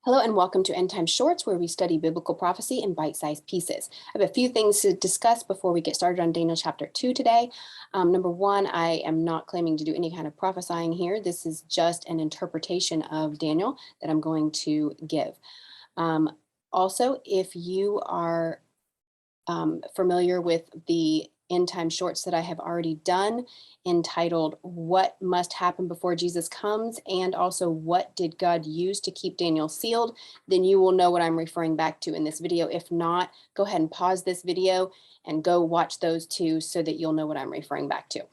Hello and welcome to End Time Shorts, where we study biblical prophecy in bite-sized pieces. I have a few things to discuss before we get started on Daniel chapter 2 today. Number one, I am not claiming to do any kind of prophesying here. This is just an interpretation of Daniel that I'm going to give. Also, if you are familiar with the End Time Shorts that I have already done, entitled What Must Happen Before Jesus Comes, and also What Did God Use to Keep Daniel Sealed, then you will know what I'm referring back to in this video. If not, go ahead and pause this video and go watch those two so that you'll know what I'm referring back to.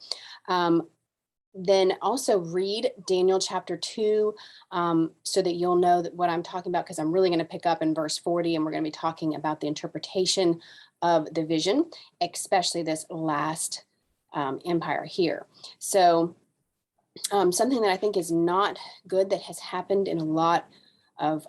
Then also read Daniel chapter 2 so that you'll know what I'm talking about, because I'm really going to pick up in verse 40 and we're going to be talking about the interpretation of the vision, especially this last empire here. So something that I think is not good that has happened in a lot of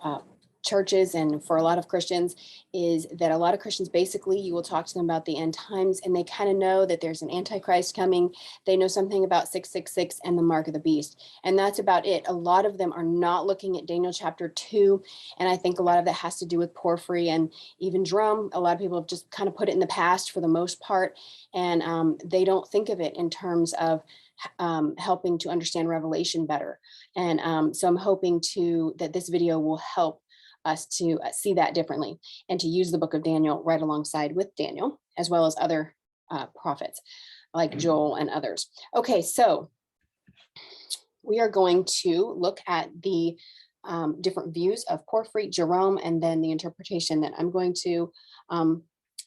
churches and for a lot of Christians is that a lot of Christians, basically, you will talk to them about the end times and they kind of know that there's an Antichrist coming. They know something about 666 and the mark of the beast. And that's about it. A lot of them are not looking at Daniel chapter 2. And I think a lot of that has to do with Porphyry and even Jerome. A lot of people have just kind of put it in the past for the most part. And they don't think of it in terms of helping to understand Revelation better. And so I'm hoping that this video will help us to see that differently and to use the book of Daniel right alongside with Daniel, as well as other prophets like Joel and others. Okay, so we are going to look at the different views of Porphyry, Jerome, and then the interpretation that I'm going to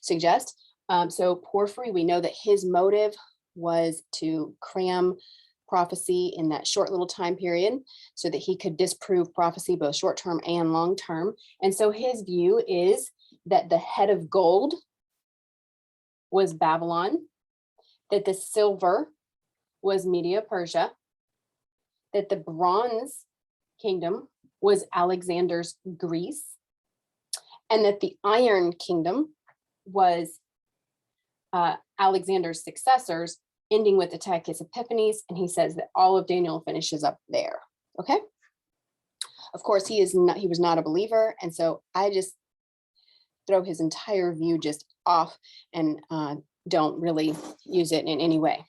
suggest. So Porphyry, we know that his motive was to cram prophecy in that short little time period so that he could disprove prophecy both short-term and long-term. And so his view is that the head of gold was Babylon, that the silver was Media-Persia, that the bronze kingdom was Alexander's Greece, and that the iron kingdom was Alexander's successors, ending with Antiochus Epiphanes, and he says that all of Daniel finishes up there. Okay. Of course, he was not a believer, and so I just throw his entire view just off and don't really use it in any way.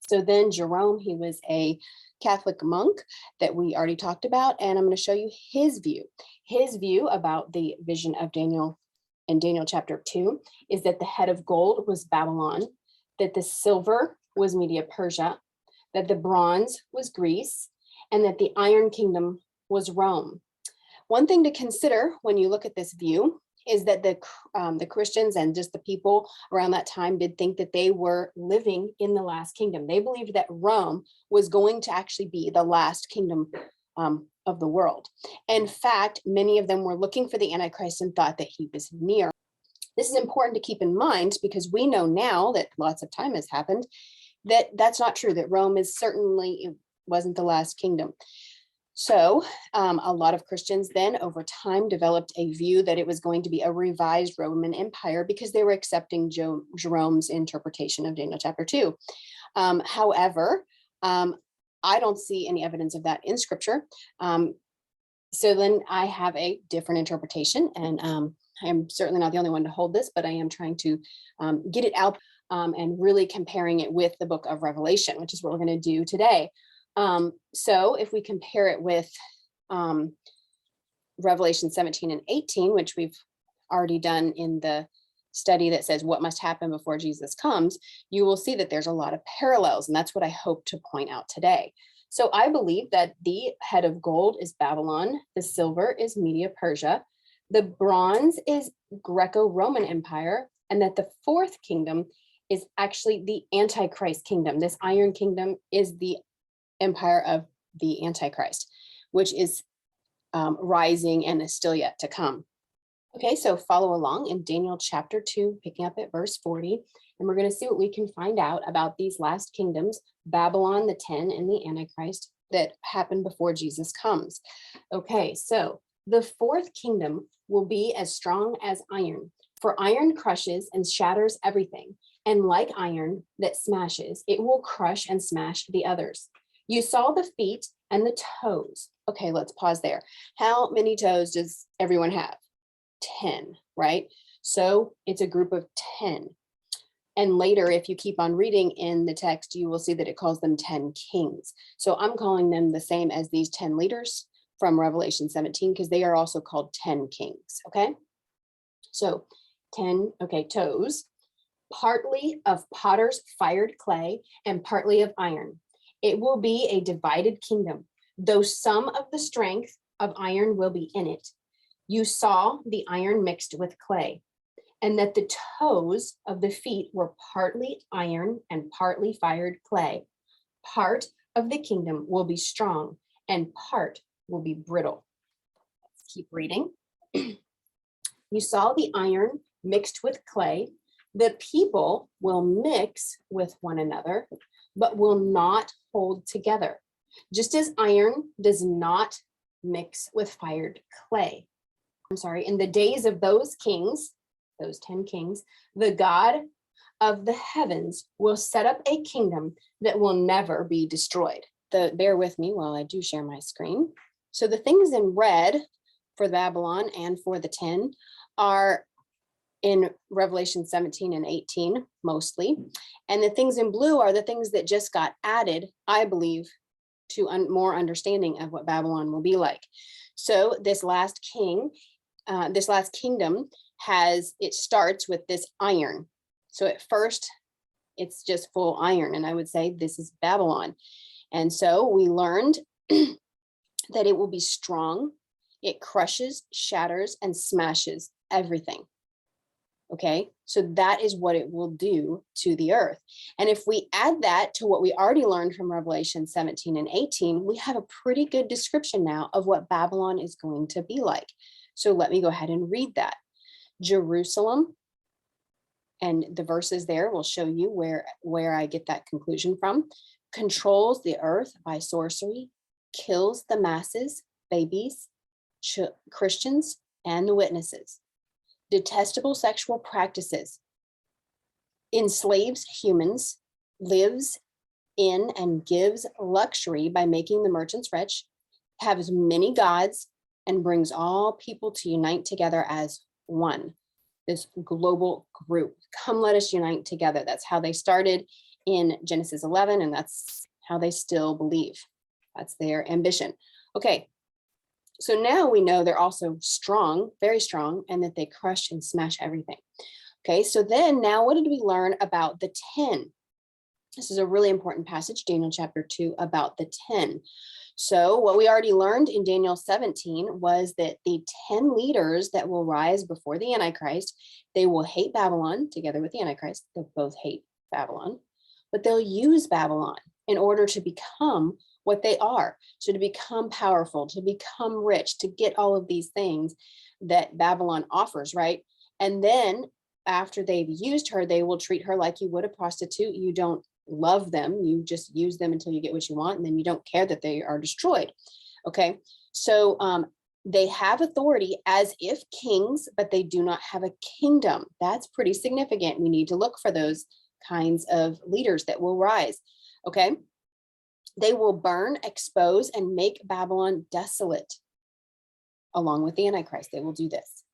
So then Jerome, he was a Catholic monk that we already talked about, and I'm going to show you his view. His view about the vision of Daniel in Daniel chapter 2 is that the head of gold was Babylon, that the silver was Media-Persia, that the bronze was Greece, and that the iron kingdom was Rome. One thing to consider when you look at this view is that the Christians and just the people around that time did think that they were living in the last kingdom. They believed that Rome was going to actually be the last kingdom of the world. In fact, many of them were looking for the Antichrist and thought that he was near. This is important to keep in mind because we know now that lots of time has happened that that's not true, that Rome wasn't the last kingdom. So a lot of Christians then over time developed a view that it was going to be a revised Roman Empire because they were accepting Jerome's interpretation of Daniel chapter 2. However, I don't see any evidence of that in scripture. So then I have a different interpretation, and I'm certainly not the only one to hold this, but I am trying to get it out and really comparing it with the book of Revelation, which is what we're going to do today. So if we compare it with Revelation 17 and 18, which we've already done in the study that says what must happen before Jesus comes, you will see that there's a lot of parallels, and that's what I hope to point out today. So I believe that the head of gold is Babylon, the silver is Media-Persia, the bronze is Greco-Roman Empire, and that the fourth kingdom is actually the Antichrist kingdom. This iron kingdom is the empire of the Antichrist, which is rising and is still yet to come. Okay, so follow along in Daniel chapter 2, picking up at verse 40, and we're going to see what we can find out about these last kingdoms, Babylon, the 10, and the Antichrist that happen before Jesus comes. Okay, so the fourth kingdom will be as strong as iron, for iron crushes and shatters everything, and like iron that smashes, it will crush and smash the others. You saw the feet and the toes Okay, let's pause there. How many toes does everyone have? 10, right? So it's a group of 10. And later, if you keep on reading in the text, you will see that it calls them 10 kings. So I'm calling them the same as these 10 leaders from Revelation 17, because they are also called 10 kings, okay? So 10, okay, toes, partly of potter's fired clay and partly of iron. It will be a divided kingdom, though some of the strength of iron will be in it. You saw the iron mixed with clay, and that the toes of the feet were partly iron and partly fired clay. Part of the kingdom will be strong and part will be brittle. Let's keep reading. You saw the iron mixed with clay. The people will mix with one another, but will not hold together, just as iron does not mix with fired clay. In the days of those kings, those 10 kings, the God of the heavens will set up a kingdom that will never be destroyed. Bear with me while I do share my screen. So the things in red for Babylon and for the 10 are in Revelation 17 and 18 mostly. And the things in blue are the things that just got added, I believe, to more understanding of what Babylon will be like. So this last kingdom it starts with this iron. So at first it's just full iron, and I would say this is Babylon. And so we learned that it will be strong. It crushes, shatters, and smashes everything. Okay, so that is what it will do to the earth. And if we add that to what we already learned from Revelation 17 and 18, we have a pretty good description now of what Babylon is going to be like. So let me go ahead and read that. Jerusalem, and the verses there will show you where I get that conclusion from, controls the earth by sorcery, kills the masses, babies, Christians, and the witnesses. Detestable sexual practices, enslaves humans, lives in and gives luxury by making the merchants rich, has many gods, and brings all people to unite together as one. This global group. Come, let us unite together. That's how they started in Genesis 11, and that's how they still believe. That's their ambition. Okay, so now we know they're also strong, very strong, and that they crush and smash everything. Okay, so then now what did we learn about the 10? This is a really important passage, Daniel chapter 2, about the 10. So what we already learned in Daniel 17 was that the 10 leaders that will rise before the Antichrist, they will hate Babylon together with the Antichrist. They'll both hate Babylon, but they'll use Babylon in order to become what they are. So to become powerful, to become rich, to get all of these things that Babylon offers, right? And then after they've used her, they will treat her like you would a prostitute. You don't love them, you just use them until you get what you want, and then you don't care that they are destroyed. Okay, so they have authority as if kings, but they do not have a kingdom. That's pretty significant. We need to look for those kinds of leaders that will rise. Okay, they will burn, expose, and make Babylon desolate. Along with the Antichrist, they will do this.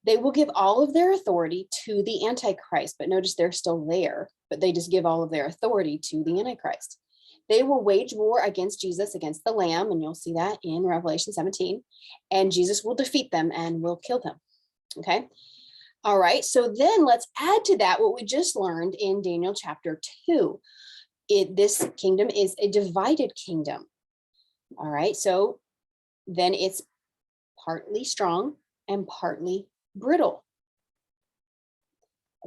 They will give all of their authority to the Antichrist, but notice they're still there, but they just give all of their authority to the Antichrist. They will wage war against Jesus, against the Lamb, and you'll see that in Revelation 17, and Jesus will defeat them and will kill them. Okay. All right. So then let's add to that what we just learned in Daniel chapter 2. This kingdom is a divided kingdom. All right. So then it's partly strong and partly brittle.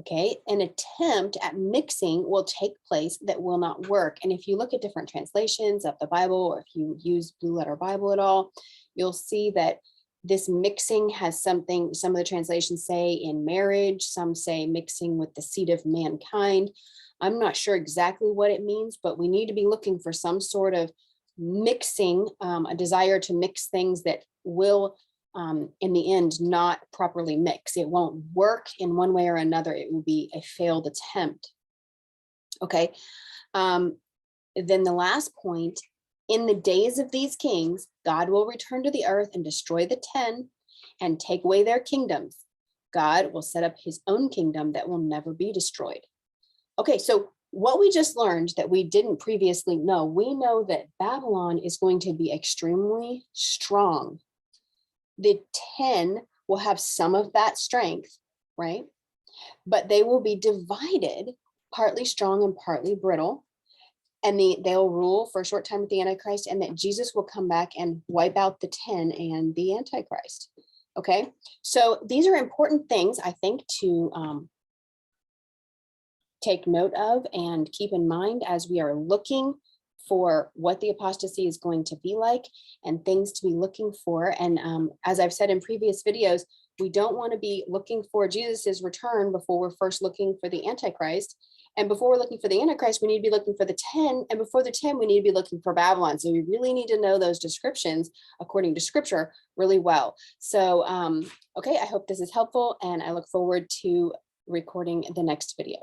Okay, an attempt at mixing will take place that will not work. And if you look at different translations of the Bible, or if you use Blue Letter Bible at all, you'll see that this mixing has something, some of the translations say in marriage, some say mixing with the seed of mankind. I'm not sure exactly what it means, but we need to be looking for some sort of mixing, a desire to mix things that will in the end, not properly mix. It won't work in one way or another. It will be a failed attempt. Okay. Then the last point In the days of these kings, God will return to the earth and destroy the 10 and take away their kingdoms. God will set up his own kingdom that will never be destroyed. Okay, so what we just learned that we didn't previously know, we know that Babylon is going to be extremely strong. The 10 will have some of that strength, right? But they will be divided, partly strong and partly brittle. And they'll rule for a short time with the Antichrist, and that Jesus will come back and wipe out the 10 and the Antichrist. Okay, so these are important things, I think, to take note of and keep in mind as we are looking for what the apostasy is going to be like and things to be looking for. And as I've said in previous videos, we don't want to be looking for Jesus's return before we're first looking for the Antichrist. And before we're looking for the Antichrist, we need to be looking for the 10. And before the 10, we need to be looking for Babylon. So we really need to know those descriptions according to scripture really well. So, okay, I hope this is helpful, and I look forward to recording the next video.